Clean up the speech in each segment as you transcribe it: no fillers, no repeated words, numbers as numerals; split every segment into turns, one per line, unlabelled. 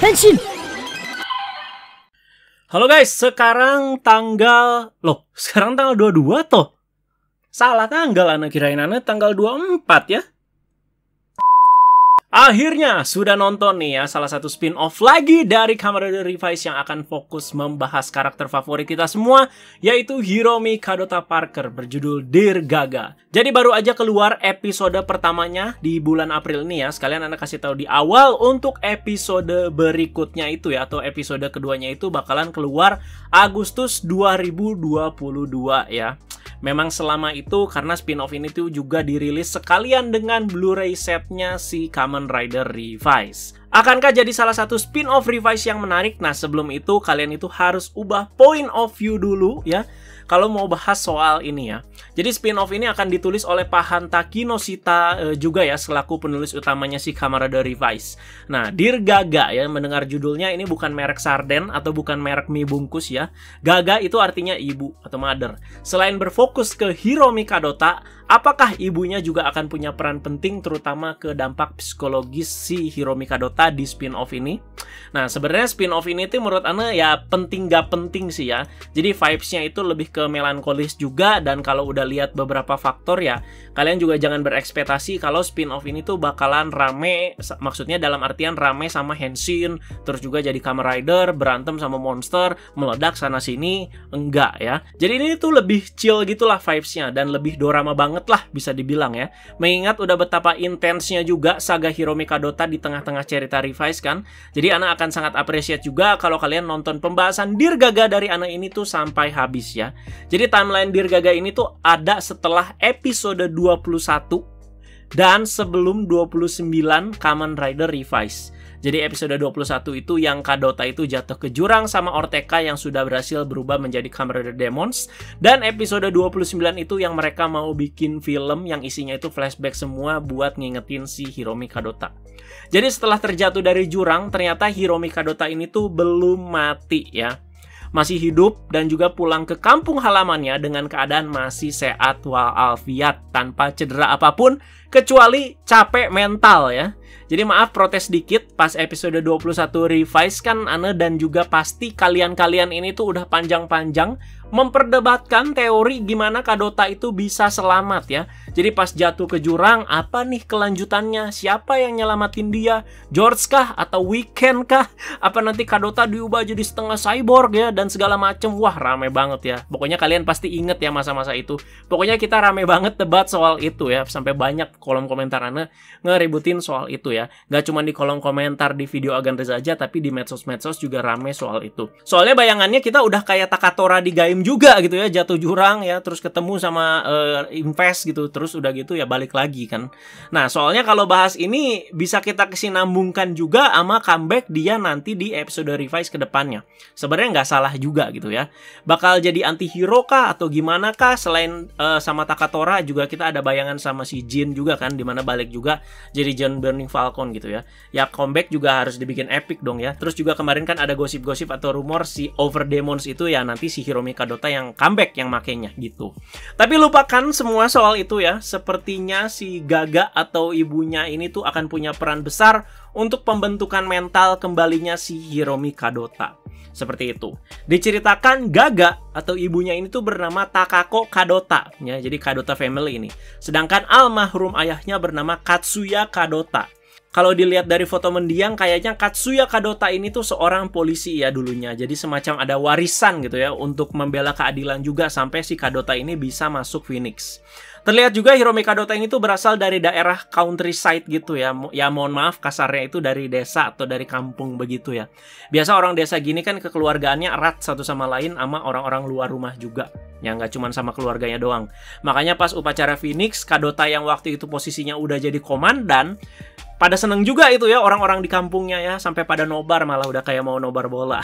Henshin!
Halo guys, sekarang tanggal 22 toh? Salah tanggal, anak kirain anak tanggal 24 ya. Akhirnya sudah nonton nih ya salah satu spin-off lagi dari Kamen Rider Revised yang akan fokus membahas karakter favorit kita semua, yaitu Hiromi Kadota Parker berjudul Dear Gaga. Jadi baru aja keluar episode pertamanya di bulan April ini ya. Sekalian anak kasih tahu di awal untuk episode berikutnya itu ya, atau episode keduanya itu bakalan keluar Agustus 2022 ya. Memang selama itu karena spin-off ini tuh juga dirilis sekalian dengan Blu-ray setnya si Kamen Rider Revised. Akankah jadi salah satu spin-off Revised yang menarik? Nah, sebelum itu kalian itu harus ubah point of view dulu ya kalau mau bahas soal ini ya. Jadi spin-off ini akan ditulis oleh Pahanta Kinoshita juga ya, selaku penulis utamanya si Kamen Rider Revised. Nah, Dear Gaga ya, mendengar judulnya ini bukan merek sarden atau bukan merek mie bungkus ya. Gaga itu artinya ibu atau mother. Selain berfokus ke Hiromi Kadota, apakah ibunya juga akan punya peran penting terutama ke dampak psikologis si Hiromi Kadota di spin-off ini? Nah, sebenarnya spin-off ini tuh menurut Ana ya penting gak penting sih ya. Jadi vibes-nya itu lebih ke melankolis juga, dan kalau udah lihat beberapa faktor ya, kalian juga jangan berekspektasi kalau spin-off ini tuh bakalan rame, maksudnya dalam artian rame sama Henshin, terus juga jadi Kamen Rider, berantem sama monster, meledak sana-sini, enggak ya. Jadi ini tuh lebih chill gitulah vibes-nya, dan lebih dorama banget lah bisa dibilang ya. Mengingat udah betapa intensnya juga saga Hiromi Kadota di tengah-tengah cerita Revised kan. Jadi Ana akan sangat appreciate juga kalau kalian nonton pembahasan Dear Gaga dari Ana ini tuh sampai habis ya. Jadi timeline Dear Gaga ini tuh ada setelah episode 21 dan sebelum 29 Kamen Rider Revised. Jadi episode 21 itu yang Kadota itu jatuh ke jurang sama Orteka yang sudah berhasil berubah menjadi Kamen Rider Demons. Dan episode 29 itu yang mereka mau bikin film yang isinya itu flashback semua buat ngingetin si Hiromi Kadota. Jadi setelah terjatuh dari jurang, ternyata Hiromi Kadota ini tuh belum mati ya. Masih hidup dan juga pulang ke kampung halamannya dengan keadaan masih sehat walafiat tanpa cedera apapun kecuali capek mental ya. Jadi maaf protes dikit, pas episode 21 Revised kan Ana dan juga pasti kalian-kalian ini tuh udah panjang-panjang memperdebatkan teori gimana Kadota itu bisa selamat ya. Jadi pas jatuh ke jurang, apa nih kelanjutannya? Siapa yang nyelamatin dia? George kah? Atau Weekend kah? Apa nanti Kadota diubah jadi setengah cyborg ya? Dan segala macem. Wah, rame banget ya. Pokoknya kalian pasti inget ya masa-masa itu. Pokoknya kita rame banget debat soal itu ya. Sampai banyak kolom komentar Ana ngeributin soal itu ya. Gak cuma di kolom komentar di video Agan Reza aja, tapi di medsos-medsos juga rame soal itu. Soalnya bayangannya kita udah kayak Takatora di Gaim juga gitu ya, jatuh jurang ya, terus ketemu sama Invest gitu, terus udah gitu ya balik lagi kan. Nah, soalnya kalau bahas ini bisa kita kesinambungkan juga sama comeback dia nanti di episode Revised ke depannya. Sebenarnya nggak salah juga gitu ya. Bakal jadi anti-hero kah atau gimana kah? Selain sama Takatora juga kita ada bayangan sama si Jin juga kan, dimana balik juga jadi John Burning Falcon gitu ya. Ya comeback juga harus dibikin epic dong ya. Terus juga kemarin kan ada gosip-gosip atau rumor si Over Demons itu ya nanti si Hiromi Kadota yang comeback yang makainya gitu. Tapi lupakan semua soal itu ya. Sepertinya si Gaga atau ibunya ini tuh akan punya peran besar untuk pembentukan mental kembalinya si Hiromi Kadota. Seperti itu. Diceritakan Gaga atau ibunya ini tuh bernama Takako Kadota ya. Jadi Kadota family ini. Sedangkan almarhum ayahnya bernama Katsuya Kadota. Kalau dilihat dari foto mendiang, kayaknya Katsuya Kadota ini tuh seorang polisi ya dulunya. Jadi semacam ada warisan gitu ya untuk membela keadilan juga sampai si Kadota ini bisa masuk Phoenix. Terlihat juga Hiromi Kadota ini tuh berasal dari daerah countryside gitu ya. Ya mohon maaf kasarnya itu dari desa atau dari kampung begitu ya. Biasa orang desa gini kan kekeluargaannya erat satu sama lain sama orang-orang luar rumah juga. Ya nggak cuma sama keluarganya doang. Makanya pas upacara Phoenix, Kadota yang waktu itu posisinya udah jadi komandan, pada seneng juga itu ya orang-orang di kampungnya ya, sampai pada nobar, malah udah kayak mau nobar bola.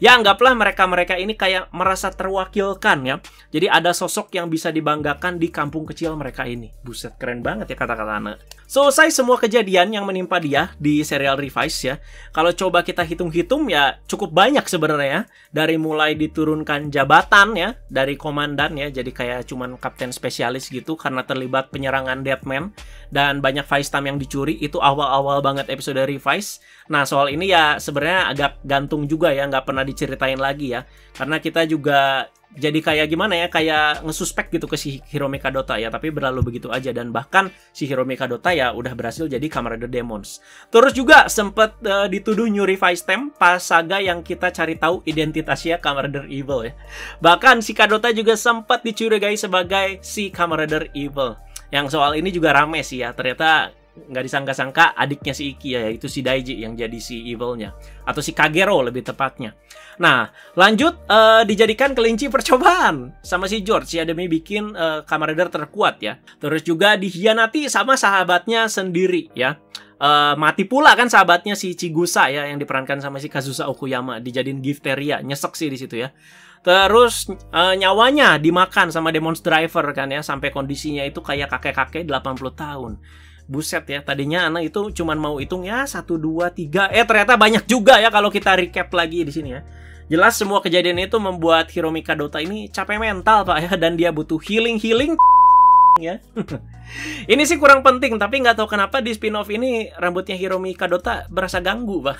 Ya anggaplah mereka-mereka ini kayak merasa terwakilkan ya. Jadi ada sosok yang bisa dibanggakan di kampung kecil mereka ini. Buset, keren banget ya kata-kata Ana. Selesai semua kejadian yang menimpa dia di serial Revised ya. Kalau coba kita hitung-hitung ya cukup banyak sebenarnya. Dari mulai diturunkan jabatan ya, dari komandan ya, jadi kayak cuman kapten spesialis gitu karena terlibat penyerangan Deadman. Dan banyak Vice Time yang dicuri, itu awal awal-awal banget episode Revise. Nah, soal ini ya sebenarnya agak gantung juga ya, nggak pernah diceritain lagi ya. Karena kita juga jadi kayak gimana ya, kayak ngesuspek gitu ke si Hiromi Kadota ya, tapi berlalu begitu aja. Dan bahkan si Hiromi Kadota ya udah berhasil jadi Kamen Rider Demons. Terus juga sempet dituduh New Revise Time pas saga yang kita cari tahu identitasnya Kamen Rider Evil ya. Bahkan si Kadota juga sempat dicurigai sebagai si Kamen Rider Evil. Yang soal ini juga rame sih ya, ternyata nggak disangka-sangka adiknya si Iki ya, yaitu si Daiji yang jadi si Evil-nya. Atau si Kagero lebih tepatnya. Nah, lanjut dijadikan kelinci percobaan sama si George ya, demi bikin Kamen Rider terkuat ya. Terus juga dihianati sama sahabatnya sendiri ya. Mati pula kan sahabatnya si Chigusa ya, yang diperankan sama si Kazusa Okuyama, dijadiin Gifteria, nyesek sih di situ ya. Terus nyawanya dimakan sama Demons Driver kan ya, sampai kondisinya itu kayak kakek-kakek 80 tahun. Buset ya, tadinya anak itu cuman mau hitung ya 1, 2, 3. Ternyata banyak juga ya kalau kita recap lagi di sini ya. Jelas semua kejadian itu membuat Hiromi Kadota ini capek mental Pak ya, dan dia butuh healing ya. Ini sih kurang penting, tapi nggak tahu kenapa di spin-off ini rambutnya Hiromi Kadota berasa ganggu Pak.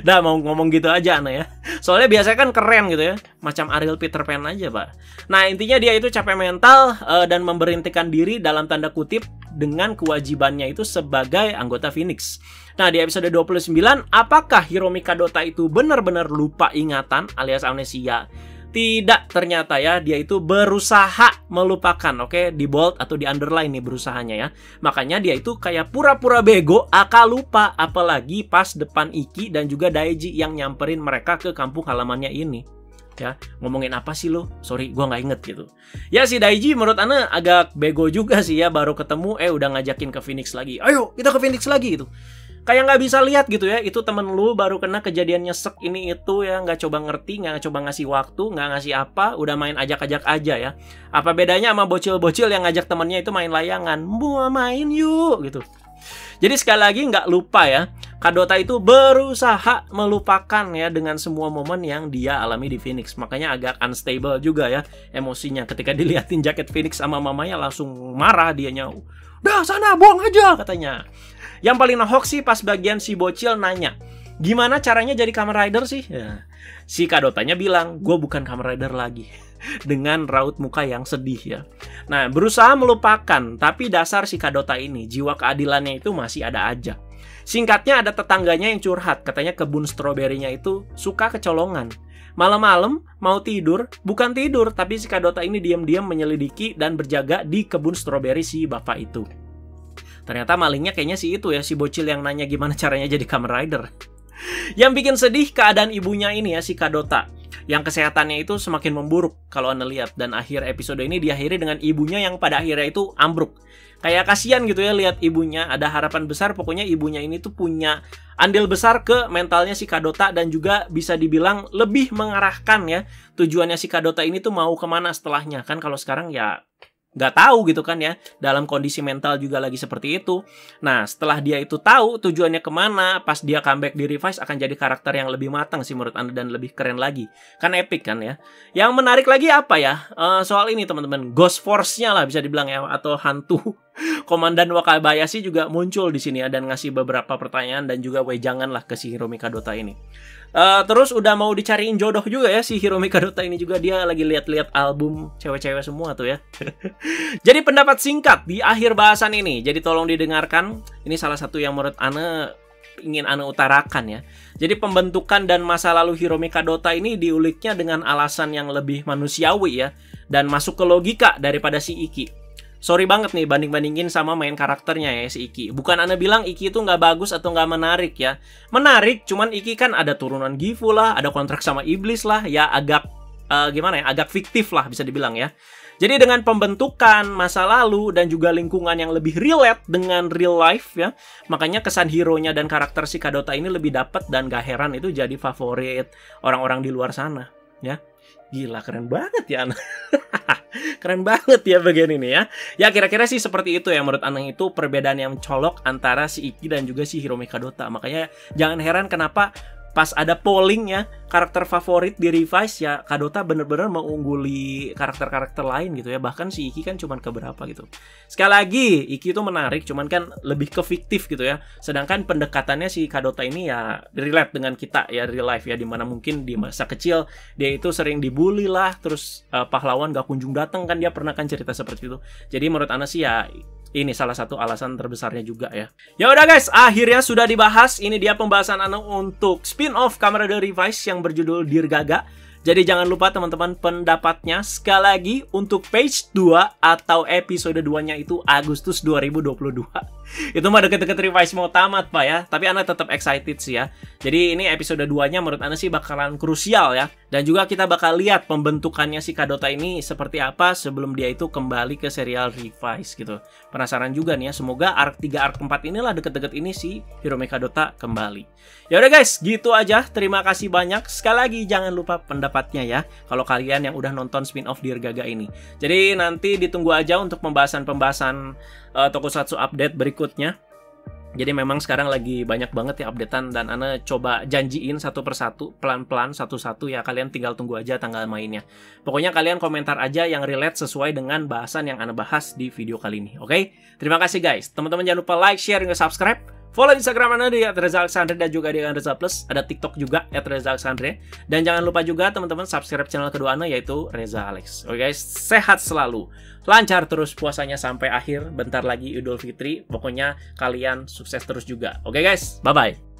Dah mau ngomong gitu aja anak ya. Soalnya biasanya kan keren gitu ya, macam Ariel Peter Pan aja Pak. Nah intinya dia itu capek mental dan memberhentikan diri dalam tanda kutip dengan kewajibannya itu sebagai anggota Phoenix. Nah di episode 29, apakah Hiromi Kadota itu benar-benar lupa ingatan alias amnesia? Tidak, ternyata ya dia itu berusaha melupakan. Oke, di bold atau di underline nih berusahanya ya. Makanya dia itu kayak pura-pura bego, akal lupa. Apalagi pas depan Iki dan juga Daiji yang nyamperin mereka ke kampung halamannya ini. Ya, ngomongin apa sih lo? Sorry, gua nggak inget gitu. Ya si Daiji menurut Ana agak bego juga sih ya, baru ketemu udah ngajakin ke Phoenix lagi. Ayo kita ke Phoenix lagi gitu. Kayak nggak bisa lihat gitu ya, itu temen lu baru kena kejadian nyesek ini itu ya, nggak coba ngerti, nggak coba ngasih waktu, nggak ngasih apa, udah main ajak-ajak aja ya. Apa bedanya sama bocil-bocil yang ngajak temennya itu main layangan, mau main yuk gitu. Jadi sekali lagi nggak lupa ya, Kadota itu berusaha melupakan ya dengan semua momen yang dia alami di Phoenix. Makanya agak unstable juga ya emosinya ketika diliatin jaket Phoenix sama mamanya, langsung marah dianya. Udah sana buang aja katanya. Yang paling hoax sih pas bagian si bocil nanya, gimana caranya jadi Kamen Rider sih? Ya. Si Kadotanya bilang, gue bukan Kamen Rider lagi. Dengan raut muka yang sedih ya. Nah, berusaha melupakan, tapi dasar si Kadota ini, jiwa keadilannya itu masih ada aja. Singkatnya ada tetangganya yang curhat, katanya kebun stroberinya itu suka kecolongan. Malam-malam mau tidur, bukan tidur, tapi si Kadota ini diam-diam menyelidiki dan berjaga di kebun stroberi si bapak itu. Ternyata malingnya kayaknya si itu ya, si bocil yang nanya gimana caranya jadi Kamen Rider. Yang bikin sedih keadaan ibunya ini ya, si Kadota, yang kesehatannya itu semakin memburuk kalau Anda lihat. Dan akhir episode ini diakhiri dengan ibunya yang pada akhirnya itu ambruk. Kayak kasihan gitu ya lihat ibunya, ada harapan besar, pokoknya ibunya ini tuh punya andil besar ke mentalnya si Kadota, dan juga bisa dibilang lebih mengarahkan ya tujuannya si Kadota ini tuh mau kemana setelahnya. Kan kalau sekarang ya nggak tahu gitu kan ya, dalam kondisi mental juga lagi seperti itu. Nah setelah dia itu tahu tujuannya kemana, pas dia comeback di Revise akan jadi karakter yang lebih matang sih menurut Anda, dan lebih keren lagi. Kan epic kan ya. Yang menarik lagi apa ya, soal ini teman-teman, Ghost Force-nya lah bisa dibilang ya, atau hantu Komandan Wakabayashi juga muncul di sini ya, dan ngasih beberapa pertanyaan dan juga wejangan lah ke si Hiromi Kadota ini. Terus udah mau dicariin jodoh juga ya si Hiromi Kadota ini juga, dia lagi lihat-lihat album cewek-cewek semua tuh ya. Jadi pendapat singkat di akhir bahasan ini, jadi tolong didengarkan. Ini salah satu yang menurut Ana ingin Ana utarakan ya. Jadi pembentukan dan masa lalu Hiromi Kadota ini diuliknya dengan alasan yang lebih manusiawi ya, dan masuk ke logika daripada si Iki. Sorry banget nih banding-bandingin sama main karakternya ya si Iki. Bukan Anda bilang Iki itu nggak bagus atau nggak menarik ya. Menarik, cuman Iki kan ada turunan Gifu lah, ada kontrak sama iblis lah, ya agak gimana ya, agak fiktif lah bisa dibilang ya. Jadi dengan pembentukan masa lalu dan juga lingkungan yang lebih relate dengan real life ya, makanya kesan hero-nya dan karakter si Kadota ini lebih dapat, dan gak heran itu jadi favorit orang-orang di luar sana ya. Gila, keren banget ya anak. Keren banget ya bagian ini ya. Ya kira-kira sih seperti itu ya menurut Anang, itu perbedaan yang colok antara si Iki dan juga si Hiromi Kadota. Makanya jangan heran kenapa pas ada polling ya, karakter favorit di Revise ya Kadota bener-bener mengungguli karakter-karakter lain gitu ya. Bahkan si Iki kan cuman keberapa gitu. Sekali lagi, Iki itu menarik cuman kan lebih ke fiktif gitu ya. Sedangkan pendekatannya si Kadota ini ya relate dengan kita ya real life ya, dimana mungkin di masa kecil dia itu sering dibully lah, terus pahlawan gak kunjung datang kan, dia pernah kan cerita seperti itu. Jadi menurut Ana sih ya ini salah satu alasan terbesarnya juga ya. Ya udah guys, akhirnya sudah dibahas. Ini dia pembahasan Ana untuk spin-off Kamen Rider Revice yang berjudul Dear Gaga. Jadi jangan lupa teman-teman pendapatnya. Sekali lagi untuk page 2 atau episode 2-nya itu Agustus 2022. Itu mah deket-deket Revise mau tamat Pak ya. Tapi Ana tetap excited sih ya. Jadi ini episode 2-nya menurut Ana sih bakalan krusial ya. Dan juga kita bakal lihat pembentukannya si Kadota ini seperti apa sebelum dia itu kembali ke serial Revise gitu. Penasaran juga nih ya. Semoga arc 3 arc 4 inilah deket-deket ini si Hirome Kadota kembali. Ya udah guys, gitu aja. Terima kasih banyak. Sekali lagi jangan lupa pendapatnya ya. Kalau kalian yang udah nonton spin-off Dear Gaga ini. Jadi nanti ditunggu aja untuk pembahasan-pembahasan Tokusatsu update berikutnya. Jadi memang sekarang lagi banyak banget ya updatean dan Ana coba janjiin satu persatu, pelan-pelan satu-satu ya. Kalian tinggal tunggu aja tanggal mainnya. Pokoknya kalian komentar aja yang relate sesuai dengan bahasan yang Ana bahas di video kali ini. Oke? Terima kasih guys. Teman-teman jangan lupa like, share, dan subscribe. Follow Instagram Ana di @RezaAlexandre dan juga di Reza Plus. Ada TikTok juga @RezaAlexandre. Dan jangan lupa juga teman-teman subscribe channel kedua Ana yaitu Reza Alex. Oke guys, sehat selalu. Lancar terus puasanya sampai akhir. Bentar lagi Idul Fitri. Pokoknya kalian sukses terus juga. Oke guys, bye-bye.